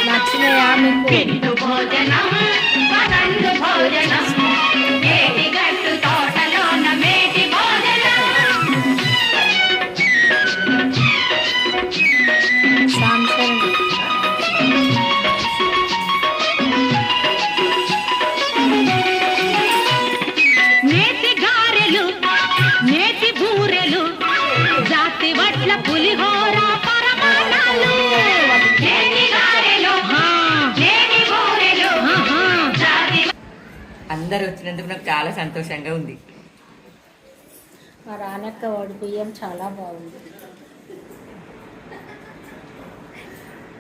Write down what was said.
నచ్చినాయా మీకు? అందరు వచ్చినందుకు నాకు చాలా సంతోషంగా ఉంది. మా రానక్క వడి బియ్యం చాలా బాగుంది.